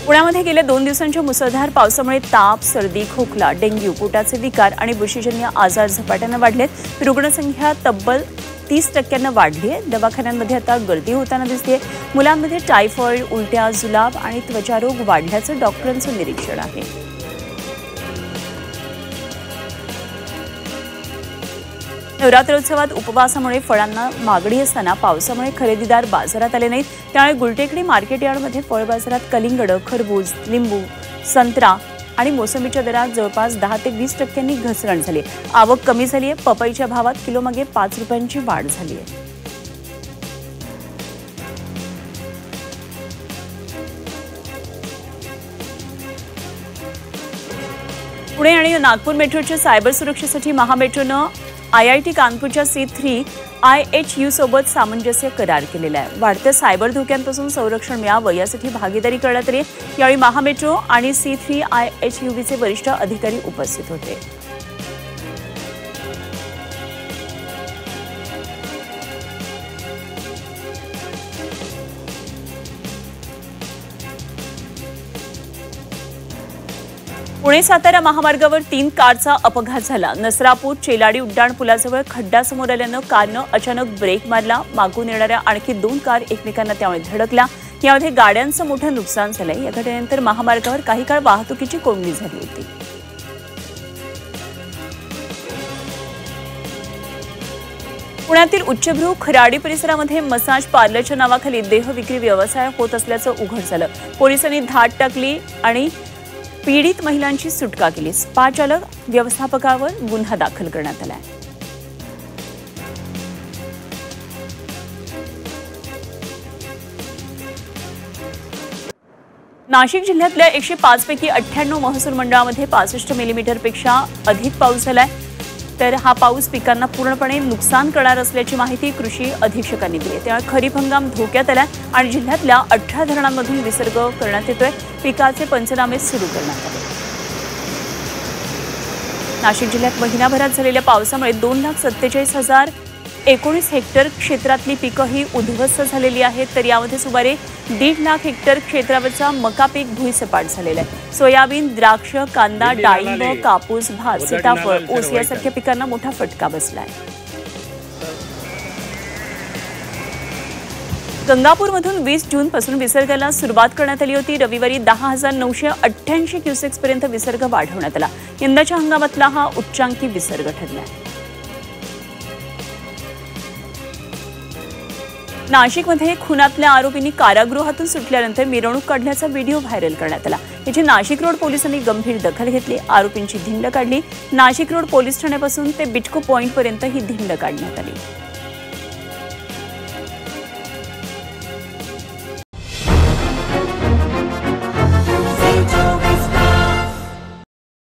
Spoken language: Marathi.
पुण्यामध्ये गेल्या 2 दिवसांच्या मुसळधार पावसामुळे ताप, सर्दी, खोकला, डेंग्यू, पोटाचे विकार आणि बुरशीजन्य आजार झपाट्याने वाढलेत। रुग्णसंख्या तब्बल 30% वाढली आहे। दवाखान्यांमध्ये आता गर्दी होताना दिसते। मुलांमध्ये टायफॉइड, उलट्या, जुलाब आणि त्वचारोग वाढल्याचं डॉक्टरांचं निरीक्षण आहे। नवरात्रोत्सवात उपवासामुळे फळांना मागणी असताना पावसामुळे खरेदीदार बाजारात आले नाहीत। त्यामुळे गुलटेकडी मार्केट यार्डमध्ये फळ बाजारात कलिंगड, खरबूज, लिंबू, संत्रा आणि मोसंबीच्या दरात जवळपास 10 ते 20% घसरण झाली। आवक कमी झाली आहे। पपईच्या भावात किलोमागे 5 रुपयांची वाढ झाली आहे। पुणे आणि नागपूर मेट्रोच्या सायबर सुरक्षेसाठी महामेट्रोनं IIT कानपूरच्या C3 IHU सोबत सामंजस्य करार केलेला आहे। वाढत्या सायबर धोक्यांपासून संरक्षण मिळावं यासाठी भागीदारी करण्यात आली। यावेळी महामेट्रो आणि C3 IHUचे वरिष्ठ अधिकारी उपस्थित होते। पुणे सातारा महामार्गावर 3 कारचा अपघात झाला। नसरापूर चेलाडी उड्डाणपुलाजवळ खड्डा समोर आल्यानं कारनं अचानक ब्रेक मारला। मागून येणाऱ्या आणखी 2 कार एकमेकांना त्यामुळे धडकल्या। यामध्ये गाड्यांचं मोठं नुकसान झालंय। या घटनेनंतर महामार्गावर काही काळ वाहतुकीची कोंडी झाली होती। पुण्यातील उच्चभ्रू खराडी परिसरामध्ये मसाज पार्लरच्या नावाखाली देहविक्री व्यवसाय होत असल्याचं उघड झालं। पोलिसांनी धाड टाकली आणि पीडित महिलांची सुटका केली। स्पा चालक व्यवस्थापकावर गुन्हा दाखल करण्यात आला आहे। नाशिक जिल्ह्यातल्या 105 पैकी 98 महसूल मंडळामध्ये 65 मिलीमीटरपेक्षा अधिक पाऊस झालाय। तर हा पाऊस पिकांना पूर्णपणे नुकसान करणार असल्याची माहिती कृषी अधीक्षकांनी दिली। त्यामुळे खरीप हंगाम धोक्यात आलाय आणि जिल्ह्यातल्या 18 धरणांमधून विसर्ग करण्यात येतोय। पिकाचे पंचनामे सुरू करण्यात आले। नाशिक जिल्ह्यात महिनाभरात झालेल्या पावसामुळे 2,47,019 हेक्टर क्षेत्रातली पिकं ही उद्ध्वस्त झालेली आहेत। तर यामध्ये सुमारे 1.5 लाख हेक्टर क्षेत्रावरचा मका पीक भुईसपाट झालेला आहे। सोयाबीन, द्राक्ष, कांदा, डाळिंब, कापूस, भात, सीताफळ, ऊस यासारख्या पिकांना मोठा फटका बसलाय। गंगापूरमधून 20 जूनपासून विसर्गाला सुरुवात करण्यात आली होती। रविवारी 10,988 क्युसेक्सपर्यंत विसर्ग वाढवण्यात आला। यंदाच्या हंगामातला हा उच्चांकी विसर्ग ठरला। नाशिकमध्ये खुनातल्या आरोपींनी कारागृहातून सुटल्यानंतर मिरवणूक काढण्याचा व्हिडिओ व्हायरल करण्यात आला। याची नाशिक रोड पोलिसांनी गंभीर दखल घेतली। आरोपींची धिंड काढली। नाशिक रोड पोलीस ठाण्यापासून ते बिटको पॉइंटपर्यंत ही धिंड काढण्यात आली।